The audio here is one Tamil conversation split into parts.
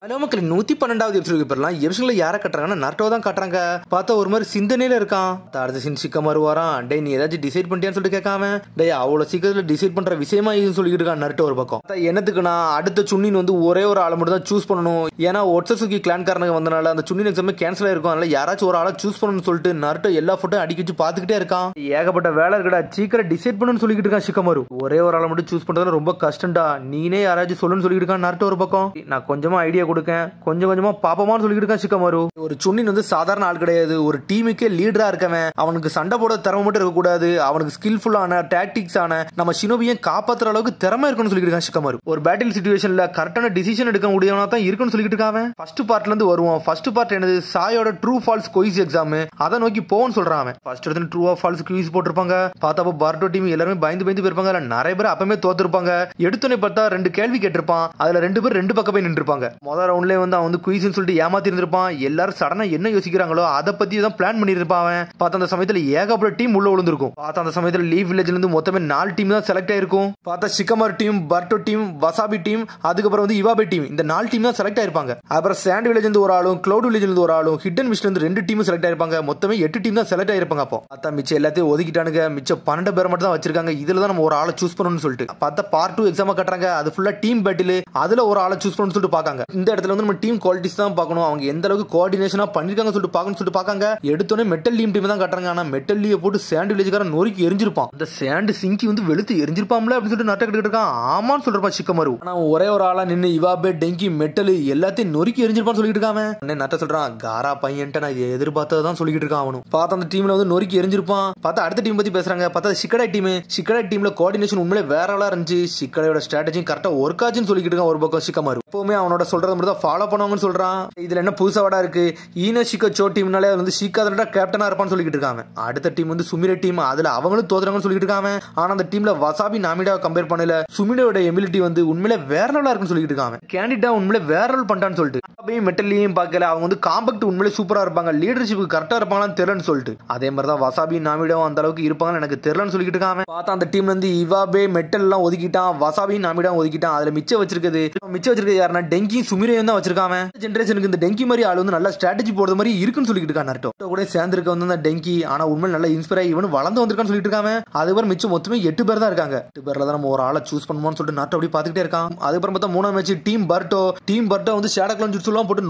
ஹலோ மக்கள் 112வது எபிசோட் பெறலாம். எபிசோட்ல யாரை கட்டுறாங்கன்னா நர்டோ தான் காட்டுறாங்க. பார்த்தா ஒரு மாதிரி சிந்தனையில இருக்கான். அடுத்த சீன் சிக்கமாரு வரான். டே நீ ஏதாச்சும் டிசைட் பண்ணிட்டியான்னு சொல்லிட்டு கேட்காம டே அவ்வளவு சீக்கிரத்துல டிசைட் பண்ற விஷயமா இதுன்னு சொல்லிட்டு இருக்கான் நர்டோ ஒரு பக்கம். என்னத்துக்குன்னா அடுத்த சுன்னின் வந்து ஒரே ஒரு ஆளை மட்டும் தான் சூஸ் பண்ணணும். ஏன்னா ஒட்சசுகி கிளான்காரனுக்கு வந்தனால அந்த சுன்னின் எக்ஸாமே கேன்சல் ஆயிருக்கும். அதனால யாராச்சும் ஒரு ஆளை சூஸ் பண்ணணும்னு சொல்லிட்டு நர்டோ எல்லா போட்டோ அடிக்க வச்சு பாத்துக்கிட்டே இருக்கான். ஏகப்பட்ட வேலை இருக்கடா, சீக்கிரம் டிசைட் பண்ணணும்னு சொல்லிட்டு இருக்கான் சிக்கமாரு. ஒரே ஒரு ஆளை மட்டும் சூஸ் பண்றதுல ரொம்ப கஷ்டம்டா, நீனே யாராச்சும் சொல்லுன்னு சொல்லிட்டு இருக்கான் நர்டோ ஒரு பக்கம். நான் கொஞ்சமா ஐடியா கொடுக்கேன், கொஞ்சமா பாப்பமான்னு சொல்லிட்டு இருக்கான் சிக்கமாரு. ஒரு சுன்னின் வந்து சாதாரண ஆள் கிடையாது, ஒரு டீமுக்கே லீடரா இருக்கவன். அவனுக்கு சண்டை போட திறமை மட்டும் இருக்க கூடாது, அவனுக்கு ஸ்கில்ஃபுல்லான டாக்டிக்ஸ் ஆன நம்ம ஷினோபியை காப்பாத்துற அளவுக்கு திறமை இருக்குன்னு சொல்லிட்டு இருக்கான் சிக்கமாரு. ஒரு பேட்டில் சிச்சுவேஷன்ல கரெக்டான டிசிஷன் எடுக்க முடியாம தான் இருக்குன்னு சொல்லிட்டு இருக்கான். ஃபர்ஸ்ட் பார்ட்ல இருந்து வருவான். ஃபர்ஸ்ட் பார்ட் என்னது, சாயோட ட்ரூ ஃபால்ஸ் குயிஸ் எக்ஸாம், அதை நோக்கி போன்னு சொல்றான். ஃபர்ஸ்ட் இடத்துல ட்ரூ ஆஃப் ஃபால்ஸ் குயிஸ் போட்டிருப்பாங்க. பார்த்தப்போ பார்டோ டீம் எல்லாருமே பயந்து போயிருப்பாங்க. நிறைய பேர் அப்பவே தோத்துருப்பாங்க. எடுத்தோன்னே பார்த்தா 2 கேள்வி கேட்டிருப்பான். அதுல 2 பேர் 2 பக்கம் போய் நின்றுப்பாங்க. முதல் ரவுண்ட்லயே வந்து அவன் வந்து குயிஸ்னு சொல்லிட்டு ஏமாத்தி இருந்திருப்பான். எல்லாரும் சடனா என்ன யோசிக்கிறாங்களோ அதை பத்தி தான் பிளான் பண்ணிருப்பான். பார்த்த அந்த சமயத்துல ஏகப்பட்ட டீம் உள்ள விழுந்திருக்கும். பார்த்த அந்த சமயத்துல லீவ் வில்லேஜ்ல இருந்து மொத்தமே 4 டீம் தான் செலக்ட் ஆயிருக்கும். பார்த்தா சிக்கமார் டீம், பர்டோ டீம், வசாபி டீம், அதுக்கப்புறம் வந்து இவாபே டீம், இந்த 4 டீம் தான் செலக்ட் ஆயிருப்பாங்க. அப்புறம் சாண்ட் வில்லேஜ் இருந்து ஒரு ஆளும், கிளவுட் வில்லேஜ்ல இருந்து ஒரு ஆளும், ஹிடன் மிஸ்ல இருந்து 2 டீம் செலக்ட் ஆயிருப்பாங்க. மொத்தமே 8 டீம் தான் செலக்ட் ஆயிருப்பாங்க. அப்போ பார்த்தா மிச்சம் எல்லாத்தையும் ஒதுக்கிட்டானுங்க. மிச்சம் 12 பேர் மட்டும் தான் வச்சிருக்காங்க. இதுல தான் நம்ம ஒரு ஆளை சூஸ் பண்ணணும்னு சொல்லிட்டு பார்த்தா பார்ட் 2 எக்ஸாம் கட்டுறாங்க. அது ஃபுல்லா டீம் பேட்டில், அதுல ஒரு ஆளை சூஸ் பண்ணணும்னு சொல்லிட்டு பாக்காங்க. இந்த இடத்துல வந்து நம்ம டீம் குவாலிட்டிஸ் தான் பார்க்கணும், அவங்க எந்த அளவுக்கு கோஆர்டினேஷனா பண்ணிருக்காங்க சொல்லிட்டு பார்க்கணும்னு சொல்லிட்டு பார்க்காங்க. எடுத்தோன்னே மெட்டல் டீம் தான் காட்டுறாங்க. ஆனா மெட்டல் லீய போட்டு சாண்ட் வில்லேஜ்காரன் நொறுக்கி எரிஞ்சிருப்பான். அந்த சாண்ட் சிங்கி வந்து வெளுத்து எரிஞ்சிருப்பாம்ல அப்படின்னு சொல்லிட்டு நட்ட கட்டிட்டு இருக்கான். ஆமான்னு சொல்றப்பா சிக்கமாரு. ஆனா ஒரே ஒரு ஆளா நின்று இவாபே, டெங்கி, மெட்டல் எல்லாத்தையும் நொறுக்கி எரிஞ்சிருப்பான்னு சொல்லிட்டு இருக்கான். நட்ட சொல்றான், காரா பையன்ட்ட நான் எதிர்பார்த்ததான் சொல்லிட்டு இருக்கான் அவனும். பார்த்தா அந்த டீம்ல வந்து நொறுக்கி எரிஞ்சிருப்பான். பார்த்தா அடுத்த டீம் பத்தி பேசுறாங்க. பார்த்தா சிக்கடா டீம்ல கோஆர்டினேஷன் உண்மையிலே வேற ஆளா இருந்துச்சு. சிக்கடையோட ஸ்ட்ராட்டஜி கரெக்டா ஒர்க் ஆச்சுன்னு சொல்லிட்டு இருக்கான் ஒரு பக்கம் சிக்கமாரு. எப்பவுமே அவனோட சொல்றத மட்டும் தான் ஃபாலோ பண்ணுவாங்கன்னு சொல்றான். இதுல என்ன புதுசா வடா இருக்கு, ஈனோஷிகா சோ டீம்னாலே வந்து ஷீகாதா கேப்டனா இருப்பான்னு சொல்லிட்டு இருக்காங்க. அடுத்த டீம் வந்து சுமிரே டீம், அதுல அவங்களும் தோத்துறாங்கன்னு சொல்லிட்டு இருக்காங்க. ஆனா அந்த டீம்ல வசாபி நாமிடா கம்பேர் பண்ணல சுமிடோட எபிலிட்டி வந்து உண்மையிலே வேற லெவலா இருக்குன்னு சொல்லிட்டு இருக்காங்க. கேண்டிடா உண்மையிலே வேற லெவல் பண்றான்னு சொல்லிட்டு மெட்டல்லையும் பார்க்கல. அவங்க வந்து காம்பேக்ட் உண்மையிலே சூப்பரா இருப்பாங்க, லீடர்ஷிப் கரெக்டா இருப்பாங்கன்னு தெரியலன்னு சொல்லிட்டு அதே மாதிரி தான் வசாபி நாமிடாவும் அந்த அளவுக்கு இருப்பாங்கன்னு எனக்கு தெரியலன்னு சொல்லிட்டு இருக்காங்க. பார்த்தா அந்த டீம்ல இருந்து இவாபே மெட்டல் எல்லாம் ஒதுக்கிட்டான், வசாபி நாமிடாவும் ஒதுக்கிட்டான். அதுல மிச்சம் வச்சிருக்கிறது யாருன்னா டெங்கி சுமிரையும் தான் வச்சிருக்காங்க. ஜெனரேஷனுக்கு இந்த டெங்கி மாதிரி ஆளு வந்து நல்லா ஸ்ட்ராட்டஜி போடுற மாதிரி இருக்குன்னு சொல்லிட்டு இருக்கான் நர்டோ. கூட சேர்ந்திருக்க வந்து டெங்கி, ஆனா உண்மையில நல்லா இன்ஸ்பயர் ஆகி இவனு வளர்ந்து வந்திருக்கான்னு சொல்லிட்டு இருக்காங்க. அதுக்கப்புறம் மிச்சம் மொத்தமே 8 பேர் தான் இருக்காங்க. 8 பேர்ல தான் நம்ம ஒரு ஆளை சூஸ் பண்ணுவோம்னு சொல்லிட்டு நர்டோ அப்படி பாத்துக்கிட்டே இருக்கான். அதுக்கப்புறம் பார்த்தா 3ஆம் மேட்ச் டீம் பர்டோ வந்து ஷேடோ கிளான் ஜுட்ஸு எல்லாம் போட்டு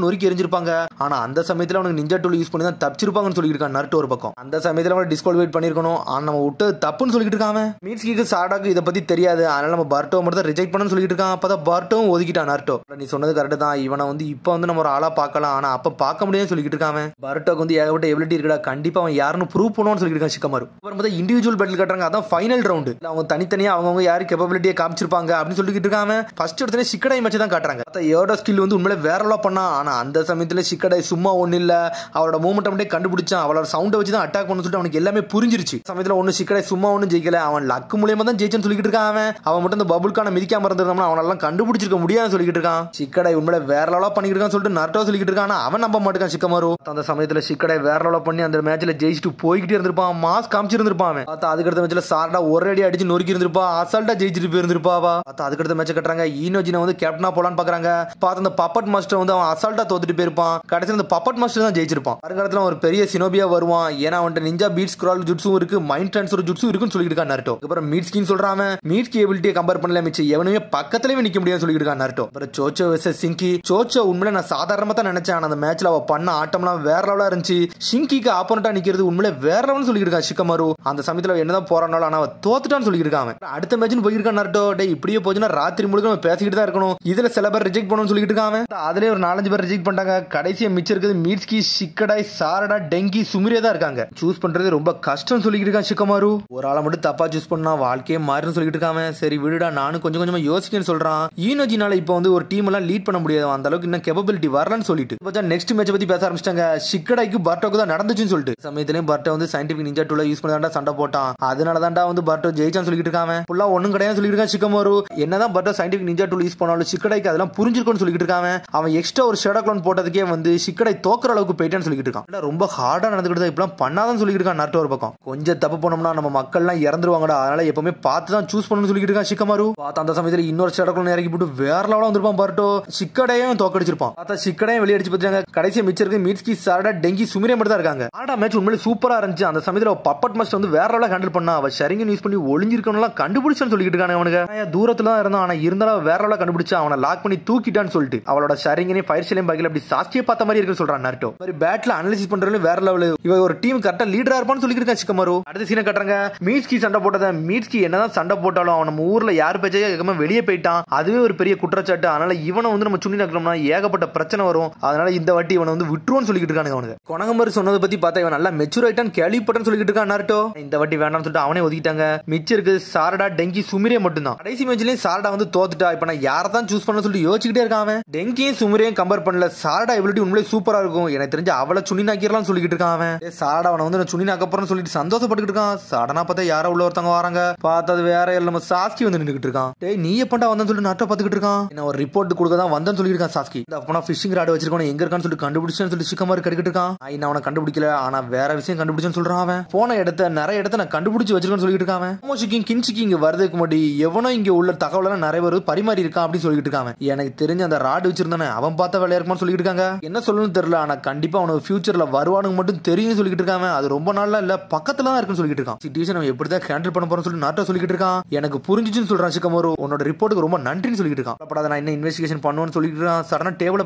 நொறுக்கி எரிஞ்சிருப்பாங்க. ஆனா அந்த சமயத்துல அவனுக்கு நிஞ்சா டூல் யூஸ் பண்ணி தான் தப்பிச்சிருப்பாங்கன்னு சொல்லிட்டு இருக்கான் நர்டோ ஒரு பக்கம். அந்த சமயத்துல அவன் டிஸ்குவாலிஃபை பண்ணிருக்கணும். ஆனா நம்ம விட்டு தப்புன்னு சொல்லிட்டு இருக்காங்க. மீட்ஸ்கிக்கு சாடாக்கு இதை பத்தி தெரியாது, அதனால நம்ம பர்டோ மட்டும் தான் ரிஜெக்ட் பண்ணணும்னு சொல்லிட்டு இருக்கான். அப்பதான் பர்டோவும் ஒதுக்கிட்டான் நர்டோ. நீ சொன்னது கரெக்ட் தான், இவனை வந்து இப்ப வந்து நம்ம ஒரு ஆளா பார்க்கலாம், ஆனா அப்ப பார்க்க முடியாதுன்னு சொல்லிட்டு இருக்காங்க. பர்டோக்கு வந்து ஏகப்பட்ட எபிலிட்டி இருக்கா, கண்டிப்பா அவன் யாருன்னு ப்ரூவ் பண்ணுவான்னு சொல்லிட்டு இருக்கான் சிக்கமாரு. அப்புறம் பார்த்தா இண்டிவிஜுவல் பேட்டில் கட்டுறாங்க. அதான் ஃபைனல் ரவுண்ட். அவங்க தனித்தனியா அவங்க யாரு கேப்பபிலிட்டியை காமிச்சிருப்பாங்க அப்படின்னு சொல்லிட்டு இருக்காங்க. ஃபர்ஸ்ட் இடத்துல சிக்கடை மேட்ச் தான் காட்டுறாங்க. யோட ஸ்கில் வந்து உண்மையிலே வேற லெவலா பண்ணா. ஆனா அந்த சமயத்துல சிக்கடை சும்மா ஒண்ணு இல்ல, அவளோட மூவ்மெண்ட் அப்படியே கண்டுபிடிச்சான். அவளோட சவுண்டை வச்சு தான் அட்டாக் பண்ண சொல்லிட்டு அவனுக்கு எல்லாமே புரிஞ்சிருச்சு. சமயத்துல ஒண்ணு சிக்கடை சும்மா ஒன்னும் ஜெயிக்கல, அவன் லக்கு மூலியமா தான் ஜெயிச்சன்னு சொல்லிட்டு இருக்கான். அவன் மட்டும் இந்த பபுல்கான மிதிக்காம இருந்திருந்தா அவனெல்லாம் கண்டுபிடிச்சிருக்க முடியாதுன்னு சொல்லிட்டு இருக்கான். சிக்கடை உண்மையிலே வேற லெவலா பண்ணிட்டு இருக்கான்னு சொல்லிட்டு நர்டோ சொல்லிட்டு இருக்கான். அவன் நம்ப மாட்டான் சிக்கமாரு. அந்த சமயத்துல சிக்கடை வேற லெவலா பண்ணி அந்த மேட்ச்ல ஜெயிச்சுட்டு போய்கிட்டே இருந்திருப்பான், மாஸ் காமிச்சிருந்திருப்பான். அதுக்கடுத்த மேட்ச்ல சார்டா ஒரு அடி அடிச்சு நொறுக்கி இருந்திருப்பா, அசால்ட்டா ஜெயிச்சுட்டு போயிருந்திருப்பாவா. அதுக்கடுத்த மேட்ச் கட்டுறாங்க. ஈனோஜினை வந்து கேப்டனா போலான்னு பாக்குறாங்க. பார்த்து அந்த பப்பட் மாஸ்டர் வந்து அவன் அசால்ட்டா தோத்துட்டு போயிருப்பான். கடைசியில் அந்த பப்பட் மாஸ்டர் தான் ஜெயிச்சிருப்பான். வருங்காலத்துல ஒரு பெரிய சினோபியா வருவான். ஏன்னா அவன்கிட்ட நிஞ்சா பீட் ஸ்க்ரால் ஜுட்ஸும் இருக்கு, மைண்ட் ட்ரான்ஸ்ஃபர் ஜுட்ஸும் இருக்குன்னு சொல்லிட்டு இருக்கான் நர்டோ. அப்புறம் மீட்ஸ்கின்னு சொல்றான். மீட்ஸ்கி எபிலிட்டியை கம்பேர் பண்ணல, மிச்சம் எவனுமே பக்கத்துலயே நிக்க முடியாது சொல்லிட்டு இருக்கான் நர்டோ. அப்புறம் சோச்சோ வெர்சஸ் சிங்கி. சோச்சோ உண்மையில நான் சாதாரணமா தான் நினைச்சேன், அந்த மேட்ச்ல அவ பண்ண ஆட்டம்லாம் வேற லெவலா இருந்துச்சு. சிங்கிக்கு ஆப்போனண்டா நிக்கிறது உண்மையில வேற லெவல்னு சொல்லிட்டு இருக்கான் சிக்கமாரு. அந்த சமயத்துல என்னதான் போறானாலும் ஆனா அவ தோத்துட்டான்னு சொல்லிட்டு இருக்காங்க. அடுத்த மேட்ச்னு போயிருக்கான் நர்டோ. டே இப்படியே போச்சுன்னா ராத்திரி முழுக்க நம்ம பேசிக்கிட்டு தான் இருக்கணும். இதுல சில பேர் ரிஜெக்ட் பண்ணணும்னு சொல்லிட்டு இருக்காங்க. அதுலயே ஒரு 4-5 பேர் ரிஜெக்ட் பண்ணிட்டாங்க. கடைசியா மிச்சம் இருக்குது மீட்ஸ்கி, சிக்கடாய், சாரடா, டெங்கி, சுமிரே தான் இருக்காங்க. சூஸ் பண்றது ரொம்ப கஷ்டம் சொல்லிட்டு இருக்கான் சிக்கமாரு. ஒரு ஆளை மட்டும் தப்பா சூஸ் பண்ணா வாழ்க்கையே மாறுன்னு சொல்லிட்டு இருக்காங்க. சரி விடுடா, நானும் கொஞ்சமா யோசிக்கன்னு சொல்றான். ஈனோஜினால இப்போ வந்து ஒரு டீம் எல்லாம் லீட் பண்ண முடியாது, அந்த அளவுக்கு இன்னும் கேப்பபிலிட்டி வரலன்னு சொல்லிட்டு நெக்ஸ்ட் மேட்ச் பத்தி பேச ஆரம்பிச்சிட்டாங்க. சிக்கடாய்க்கு பர்டோக்கு தான் நடந்துச்சுன்னு சொல்லிட்டு சமயத்திலயும் பர்டோ வந்து சயின்டிபிக் நிஞ்சா டூல யூஸ் பண்ணி சண்டை போட்டான். அதனால தான்டா வந்து பர்டோ ஜெயிச்சான்னு சொல்லிட்டு இருக்காங்க. ஃபுல்லா ஒண்ணும் கிடையாது சொல்லிட்டு இருக்கான் சிக்கமாரு. என்னதான் பர்டோ சயின்டிபிக் நிஞ்சா டூல் யூஸ் பண்ணாலும் சிக்கடாய்க்கு அதெல்லாம் புரிஞ்சிருக்கும்னு சொல்லிட்டு இருக்காங்க. அவன் எக்ஸ்ட்ரா ஒரு ஷேடோ க்ளோன் போட்டதுக்கே வந்து சிக்கடை தோக்குற அளவுக்கு போயிட்டான்னு சொல்லிட்டு இருக்கான். ரொம்ப ஹார்டா நடந்துக்கிட்டு இப்பெல்லாம் பண்ணாதான் சொல்லிட்டு இருக்கான் நருட்டோ ஒரு பக்கம். கொஞ்சம் தப்பு பண்ணோம்னா நம்ம மக்கள்லாம் இறந்துருவாங்கடா, அதனால எப்பவுமே பார்த்து தான் சூஸ் பண்ணணும்னு சொல்லிட்டு இருக்கான் ஷிக்கமாரு. பார்த்தா அந்த சமயத்துல இன்னொரு ஷேடோ க்ளோன் இறக்கி போட்டு வேற லெவலா வந்திருப்பான் பர்ட்டோ. சிக்கடையும் தோக்கடிச்சிருப்பான். பார்த்தா சிக்கடையும் வெளியடிச்சு பார்த்தாங்க. கடைசியா மிச்சம் இருக்கு மீட்ஸ்கி, சாரடா, டெங்கி, சுமிரே மட்டும் தான் இருக்காங்க. ஆடா மேட்ச் உண்மையிலே சூப்பரா இருந்துச்சு. அந்த சமயத்துல பப்பட் மாஸ்டர் வந்து வேற லெவலா ஹேண்டில் பண்ணா. அவ ஷரிங்கன் யூஸ் பண்ணி ஒளிஞ்சிருக்கணும் கண்டுபிடிச்சான்னு சொல்லிட்டு இருக்காங்க. அவனுக்கு தூரத்துல தான் இருந்தான், ஆனா இருந்தாலும் வேற லெவலா கண்டுபிடிச்சா. அவனை லாக் பண்ணி தூக்கிட்டான்னு சொல்லிட்டு அவளோட ஷரிங்கனே ஃபயர் ஷெல்லையும் பாக்கல அப்படி சாஸ்தியை பார்த்த மாதிரி இருக்குன்னு சொல்றான் நருட்டோ. மாதிரி பேட்ல அனலைசிஸ் பண்றது வேற லெவல். இவ ஒரு டீம் கரெக்டா லீடரா இருப்பான்னு சொல்லிட்டு இருக்கான் ஷிக்கமாரு. அடுத்த சீனை கட்டுறாங்க. மீட்ஸ்கி சண்டை போட்டத மீட்ஸ்கி என்னதான் சண்டை போட்டாலும் அவன் நம்ம ஊர்ல யார் பேச்சையே கேட்காம வெளியே போயிட்டான். அதுவே ஒரு பெரிய குற்றச்சாட்டு. அதனால இவனை வந்து நம்ம சுண்ணி நக்கணும்னா ஏகப்பட்ட பிரச்சனை வரும். அதனால இந்த வாட்டி இவனை வந்து விட்டுருவோன்னு சொல்லிட்டு இருக்கானுங்க. அவனுக்கு கொனகமரு சொன்னதை பத்தி பார்த்தா இவன் நல்லா மெச்சூர் ஆயிட்டான்னு கேள்விப்பட்டேன்னு சொல்லிட்டு இருக்கான் நருட்டோ. இந்த வாட்டி வேண்டாம்னு சொல்லிட்டு அவனே ஒதுக்கிட்டாங்க. மிச்சம் இருக்கு சாரடா, டெங்கி, சுமிரே மட்டும் தான். கடைசி மேட்ச்லயும் சாரடா வந்து தோத்துட்டா. இப்ப நான் யாரை தான் சூஸ் பண்ண சொல்லிட்டு யோசிச்சுட்டே இருக்கான். டெங்கியும் சுமிரையும் கம்பேர் பண்ணல. சாரடா எபிலிட்டி உண்மையிலே சூப்பரா இருக்கும். எனக்கு தெரிஞ்சு அவளை சுண்ணி நாக்கிடலாம் சொல்லிட்டு இருக்கான். சாரடா அவனை வந்து சுண்ணி நாக்க போறேன்னு சொல்லிட்டு சந்தோஷப்பட்டு இருக்கான். சடனா பார்த்தா யாரோ உள்ள ஒருத்தவங்க வராங்க. பார்த்தது வேற நம்ம சாஸ்கி வந்து நின்றுட்டு இருக்கான். டேய் நீ எப்பண்டா வந்தன்னு சொல்லிட்டு நாட்டை பார்த்துக்கிட்டு இருக்கான். நான் ஒரு ரிப்போர்ட் கொடுக்க தான் வந்தேன்னு சொல்லியிருக்கான் சாஸ்கி. அப்பனா ஃபிஷிங் ராட் வச்சிருக்கான் எங்க இருக்கான்னு சொல்லிட்டு கண்டுபிடிச்சேன்னு சொல்லி சிக்கமாரு கடிக்கிட்டு இருக்கான். நான் அவனை கண்டுபிடிக்கல, ஆனா வேற விஷயம் கண்டுபிடிச்சேன்னு சொல்றான். அவன் போன இடத்த நிறைய இடத்த நான் கண்டுபிடிச்சு வச்சிருக்கேன்னு சொல்லிட்டு இருக்கான். மோஷிக்கிங் கின்சிக்கு இங்க வரதுக்கு முன்னாடி எவனோ இங்க உள்ள தகவல் நிறைய பேர் பரிமாறி இருக்கான் அப்படின்னு சொல்லிட்டு இருக்கான். எனக்கு தெரிஞ்ச அந்த ராட் வச்சிருந்தானே அவன் பார்த்த வேலையா இருக்குமான்னு சொல்லிட்டு இருக்காங்க. என்ன சொல்லணும்னு தெரியல, ஆனா கண்டிப்பா அவனுக்கு ஃபியூச்சர்ல வருவானுங்க மட்டும் தெரியும் சொல்லிட்டு இருக்காங்க. அது ரொம்ப நாள்ல இல்ல பக்கத்துல தான் இருக்குன்னு சொல்லிட்டு இருக்கான். சிச்சுவேஷன் அவன் எப்படி தான் ஹேண்டில் பண்ண போறோம்னு சொல்லி நாட்டை சொல்லிட்டு இருக்கான். எனக்கு புரிஞ்சிச்சுன்னு சொல்றான் சிக்கமாரு. உன்னோட ரிப்போர்ட்டுக்கு ரொம்ப நன்றின்னு சொல்லிட்டு இருக்கான். அப்படாத நான் என்ன இன்வெஸ்டிகேஷன் பண்ணுவேன்னு சொல்லிட்டு இருக்கான். சடனா டேபிள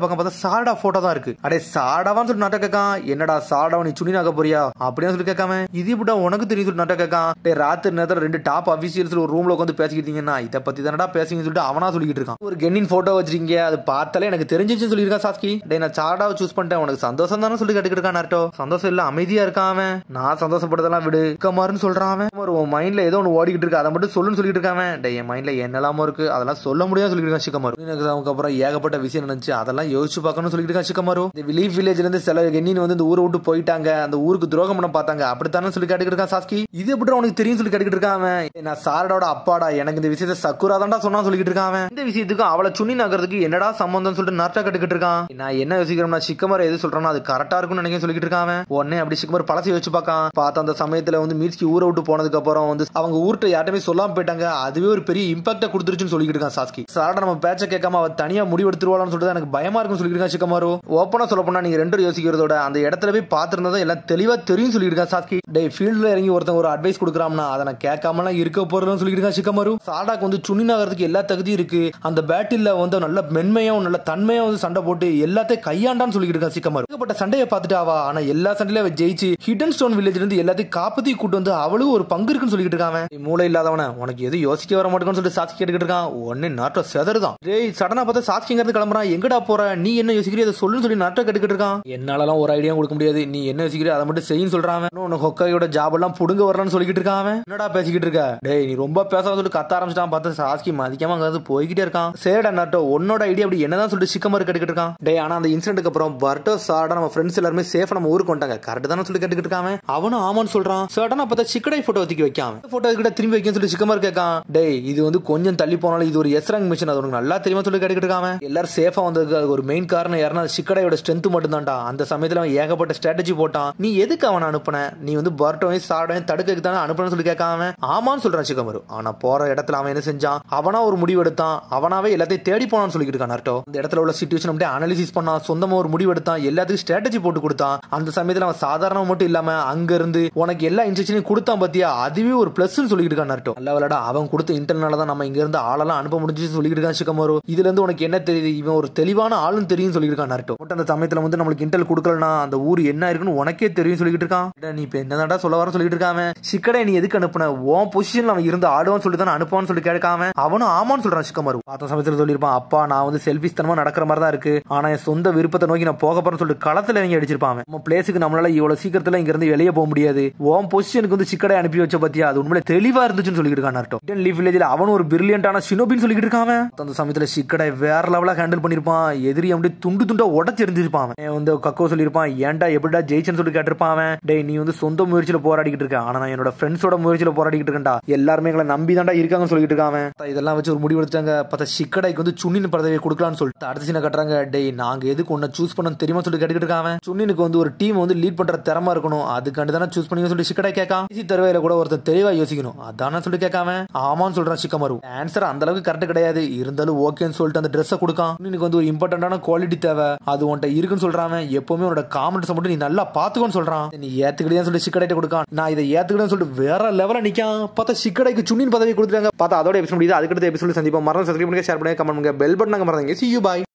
பக்கம் பார்த்தா சாடா போட்டோ தான் இருக்கு. அடே சாடாவான்னு சொல்லி நாட்டை கேட்கான். என்னடா சாடாவ நீ சுனி நாக்க போறியா அப்படின்னு சொல்லி கேட்காம இது இப்படா உனக்கு தெரியும் சொல்லி நாட்டை கேட்கான். டே ராத்திரி நேரத்துல ரெண்டு டாப் அபிஷியல்ஸ் ஒரு ரூம்ல உட்காந்து பேசிக்கிட்டீங்கன்னா இதை பத்தி தானடா பேசுங்கன்னு சொல்லிட்டு அவனா சொல்லிட்டு இருக்கான். ஒரு கென்னின் போட்டோ வச்சிருக்கீங்க, அது பார்த்தாலே எனக்கு தெரிஞ்சிச்சுன்னு சொல்லியிருக்கான் சாஸ்கி. டே நான் சாடாவை சூஸ் பண்ணிட்டேன், உனக்கு சந்தோஷம் தானே சொல்லி கேட்டுக்கிட்டு இருக்கான் நாட்டோ. சந்தோஷம் இல்ல அமைதியா இருக்கான் அவன். நான் சந்தோஷப்படுறதெல்லாம் விடு கமாருன்னு சொல்றான் அவன். உன் மைண்ட்ல ஏதோ ஒன்று ஓடிக்கிட்டு இருக்கு, அதை மட்டும் சொல்லுன்னு சொல்லிட்டு இருக்கான். டே என் மைண்ட்ல என்னெல்லாமோ இருக்கு அதெல்லாம் சொல்ல முடியாது சொல்லிட்டு இருக்கான் சிக்கமாரு. எனக்கு அப்புறம் ஏகப்பட்ட விஷயம் நினைச்சு அதெல்லாம் யோசிச்சு பார்க்கணும்னு சொல்லிட்டு இருக்கான் சிக்கமாரு. இந்த விலீஃப் வில்லேஜ்ல இருந்து சில கென்னின் வந்து இந்த ஊரை விட்டு போயிட்டாங்க, அந்த ஊருக்கு துரோகம் பண்ண பார்த்தாங்க அப்படித்தானே சொல்லி கேட்டுக்கிட்டு இருக்கான் சாஸ்கி. இது எப்படி உனக்கு தெரியும் சொல்லி கேட்டுக்கிட்டு இருக்கான். நான் சாரடோட அப்பாடா, எனக்கு இந்த விஷயத்தை சக்குரா தான்டா சொன்னா சொல்லிட்டு இருக்கான். இந்த விஷயத்துக்கு அவளை சுண்ணி நகரத்துக்கு என்னடா சம்பந்தம் சொல்லிட்டு நாட்டா கட்டுக்கிட்டு இருக்கான். நான் என்ன யோசிக்கிறேன்னா சிக்கமார் எது சொல்றானோ அது கரெக்டா இருக்கும்னு நினைக்க சொல்லிட்டு இருக்கான். உடனே அப்படி சிக்கமார் பழசை யோசிச்சு பார்க்கான். பார்த்த அந்த சமயத்துல வந்து மீட்ஸ்கி ஊரை விட்டு போனதுக்கு அப்புறம் வந்து அவங்க ஊர்ட்ட யார்ட்டுமே சொல்லாம போயிட்டாங்க. அதுவே ஒரு பெரிய இம்பாக்ட கொடுத்துருச்சுன்னு சொல்லிட்டு இருக்கான் சாஸ்கி. சாரடா நம்ம பேச்ச கேட்காம அவ தனியா முடிவெடுத்துருவான்னு சொல்லிட்டு எனக்கு பயமா இருக்குன்னு சொல்லிட்டு இருக்கான் சிக்கமாரு. ஓப்பனா சொல்ல போனா நீங்க ரெண்டு யோசிக்கிறதோட அந்த இடத்துல போய் பாத்துருந்தா எல்லாம் தெளிவா தெரியும் சொல்லிட்டு இருக்கான் சாஸ்கி. டே ஃபீல்ட்ல இறங்கி ஒருத்தங்க ஒரு அட்வைஸ் கொடுக்குறாம்னா அதை நான் கேட்காமலாம் இருக்க போறதுன்னு சொல்லிட்டு இருக்கான் சிக்கமாரு. சாரடாக்கு வந்து சுண்ணி நகரத்துக்கு எல்லா தகுதியும் இருக்கு. அந்த பேட்டில் வந்து நல்ல மென்மையாவும் நல்ல தன்மையா வந்து சண்டை போட்டு எல்லாத்தையும் கையாண்டான்னு சொல்லிட்டு இருக்கான் சிக்கமாரு. பட்ட சண்டையை பார்த்துட்டு அவ ஆனா எல்லா சண்டையில அவ ஜெயிச்சு ஹிடன் ஸ்டோன் வில்லேஜ்ல இருந்து எல்லாத்தையும் காப்பத்தி கூட்டு வந்து அவளும் ஒரு பங்கு இருக்குன்னு சொல்லிட்டு இருக்கான். மூளை இல்லாதவன உனக்கு எது யோசிக்க வர மாட்டேன்னு சொல்லிட்டு சாஸ்கி கேட்டுக்கிட்டு இருக்கான். உடனே நாட்டோ செதறுதான். டேய் சடனா பார்த்தா சாஸ்கிங்கிறது கிளம்புறான். எங்கடா போற, நீ என்ன யோசிக்கிறிய அதை சொல்லுன்னு சொல்லி நாட்டோ கேட்டுக்கிட்டு இருக்கான். என்னாலலாம் ஒரு ஐடியா கொடுக்க முடியாது, நீ என்ன யோசிக்கிறிய அதை மட்டும் செய்யும் சொல்றான். உனக்கு ஹொக்காயோட ஜாப் எல்லாம் புடுங்க வரலான்னு சொல்லிக்கிட்டு இருக்கான். என்னடா பேசிக்கிட்டு இருக்க, டேய் நீ ரொம்ப பேசாத சொல்லி கத்த ஆரம்பிச்சிட்டான். பார்த்தா சாஸ்கி மதிக்காம அங்க போய்கிட்டே இருக்கான். சேடா நாட்டோ உன்னோட ஐடியா அப்படி என்னதான் சொல்லிட்டு சிக்கமாரு கேட்டுக்கிட்டு இருக்கான். டேய் ஆனா அந்த இன்சிடென்ட்க்கு அப்புறம் பர்ட்டோ சாரடா நம்ம ஃப்ரெண்ட்ஸ் எல்லாருமே சேஃபா நம்ம ஊருக்கு வந்துட்டாங்க கரெக்ட் தானே சொல்லி கேட்டுக்கிட்டு இருக்கான். அவனும் ஆமான்னு சொல்றான். சடனா பார்த்தா சிக்கடை போட்டோ ஒதுக்கி வைக்காம போட்டோ கிட்ட திரும்பி வைக்க சொல்லி சிக்கமாரு கேட்கான். டேய் இது வந்து கொஞ்சம் தள்ளி போனாலும் இது ஒரு எஸ்ராங் மிஷன், அது உனக்கு நல்லா தெரியுமா சொல்லி கேட்டுக்கிட்டு இருக்கான். எல்லாரும் சேஃபா வந்ததுக்கு அது ஒரு மெயின் காரணம் யாருன்னா சிக்கடையோட ஸ்ட்ரென்த் மட்டும் தான்டா. அந்த சமயத்துல அவன் ஏகப்பட்ட ஸ்ட்ராட்டஜி போட்டான். நீ எதுக்கு அவனை அனுப்புன, நீ வந்து பர்ட்டோவையும் சாரடையும் தடுக்கிறதுக்கு தானே அனுப்புன்னு சொல்லி கேட்காம ஆமான்னு சொல்றான் சிக்கமாரு. ஆனா போற இடத்துல அவன் என்ன செஞ்சான், அவனா ஒரு முடிவு எடுத்தான். அவனாவே எல்லாத்தையும் தேடி போனான்னு சொல்லிட்டு இருக்கான் நாட்டோ. அந்த இடத்துல உள்ள சிச்சுவேஷன் அப்படியே அனாலிசிஸ் பண்ணான். சொந்தமா ஒரு முடிவு எடுத்தான். எல்லாத்துக்கும் ஸ்ட்ராட்டஜி போட்டு கொடுத்தான். அந்த சமயத்துல அவன் சாதாரண மட்டும் இல்லாம அங்க இருந்து உனக்கு எல்லா இன்ஸ்ட்ரக்ஷனையும் கொடுத்தான் பாத்தியா, அதுவே ஒரு பிளஸ் சொல்லிட்டு இருக்கான் நாட்டோ. நல்ல விளையாட அவன் கொடுத்த இன்டர்னால தான் நம்ம இங்க இருந்து ஆளெல்லாம் அனுப்ப முடிஞ்சுன்னு சொல்லிட்டு இருக்கான் சிக்கமாரு. இதுல இருந்து உனக்கு என்ன தெரியுது, இவன் ஒரு தெளிவான ஆளுன்னு தெரியும் சொல்லிட்டு இருக்கான் நாட்டோ. அந்த சமயத்துல வந்து நம்மளுக்கு இன்டெல் கொடுக்கலனா அந்த ஊர் என்ன இருக்குன்னு உனக்கே தெரியும் சொல்லிட்டு இருக்கான். நீ இப்ப என்னதான்டா சொல்ல வர சொல்லிட்டு இருக்காம. சிக்கடை நீ எதுக்கு அனுப்புன, உன் பொசிஷன்ல அவன் இருந்து ஆடுவான்னு சொல்லி தான் அனுப்புவான்னு சொல்லி கேட்காம அவனும் ஆமான்னு சொல்றான் சிக்கமாரு. பார்த்த சமயத்துல சொல்லிருப்பான், அப்பா நான் வந்து செல்ஃபிஷ் தனமா நடக்கிற மாதிரி தான் இருக்கு, ஆனா என் சொந்த விருப்பத்தை நோக்கி நான் போக போறேன்னு சொல்லிட்டு களத்துல இறங்கி அடிச்சிருப்பான். நம்ம பிளேஸுக்கு நம்மளால இவ்வளவு சீக்கிரத்துல இங்க இருந்து வெளியே போக முடியாது, உன் பொசிஷனுக்கு வந்து சிக்கடை அனுப்பி வச்ச பத்தியா அது உண்மையில தெளிவா இருந்துச்சுன்னு சொல்லிட்டு இருக்கான் நாட்டோ. லீஃப் வில்லேஜ்ல அவன் ஒரு பிரில்லியன்டான ஷினோபின்னு சொல்லிட்டு இருக்கான். அந்த சமயத்துல சிக்கடை வேற லெவலா ஹேண்டில் பண்ணிருப்பான். எதிரி அப்படியே துண்டு துண்டா உடச்சு எரிஞ்சிருப்பான். வந்து கக்கோ சொல்லிருப்பான், ஏன்டா எப்படிடா ஜெயிச்சன்னு சொல்லி கேட்டிருப்பான். டேய் நீ வந்து சொந்த முயற்சியில போராடிக்கிட்டு இருக்க, ஆனா நான் என்னோட ஃப்ரெண்ட்ஸோட முயற்சியில போராடிக்கிட்டு இருக்கேன்டா, எல்லாருமே எங்களை நம்பி தான்டா இருக்காங்கன்னு சொல்லிட்டு இருக்கான். இதெல்லாம் வச்சு ஒரு முடிவு எடுத்தாங்க. பார்த்தா சிக்கடைக்கு வந்து சுண்ணின் பதவியை கொடுக்கலாம்னு சொல்லிட்டு அடுத்த அடுத்த சீனை கட்டுறாங்க. டேய் நாங்க எதுக்கு உன்னை சூஸ் பண்ண தெரியுமா சொல்லி கேட்டுக்கிட்டு இருக்காங்க. சுன்னினுக்கு வந்து ஒரு டீம் வந்து லீட் பண்ற திறமை இருக்கணும், அதுக்காண்டி தானே சூஸ் பண்ணி சொல்லி ஷிக்கடை கேட்கான். தருவையில கூட ஒருத்தர் தெளிவா யோசிக்கணும், அதானே சொல்லி கேட்காம ஆமான்னு சொல்றான் ஷிக்கமரு. ஆன்சர் அந்த அளவுக்கு கரெக்ட் கிடையாது, இருந்தாலும் ஓகேன்னு சொல்லிட்டு அந்த ட்ரெஸ்ஸை கொடுக்கான். இன்னைக்கு வந்து ஒரு இம்பார்ட்டன்டான குவாலிட்டி தேவை, அது உன்ட்ட இருக்குன்னு சொல்றான். எப்பவுமே உன்னோட காமெண்ட்ஸ் மட்டும் நீ நல்லா பாத்துக்கோன்னு சொல்றான். நீ ஏத்துக்கிட்டே சொல்லி ஷிக்கடைட்ட கொடுக்கான். நான் இதை ஏத்துக்கிட்டேன்னு சொல்லிட்டு வேற லெவல நிக்கான். பார்த்தா ஷிக்கடைக்கு சுன்னின் பதவி கொடுத்துருக்காங்க. பார்த்தா அதோட எபிசோட் முடியுது. அதுக்கடுத்த எபிசோட் சந்திப்போம். மறந்து சப்ஸ்கிரைப் பண்ணுங்க, ஷேர் பண்ணுங்க, கமெண்ட் பண்ணுங்க, பெல் பட்டன் மறந்துங்க. See you, bye.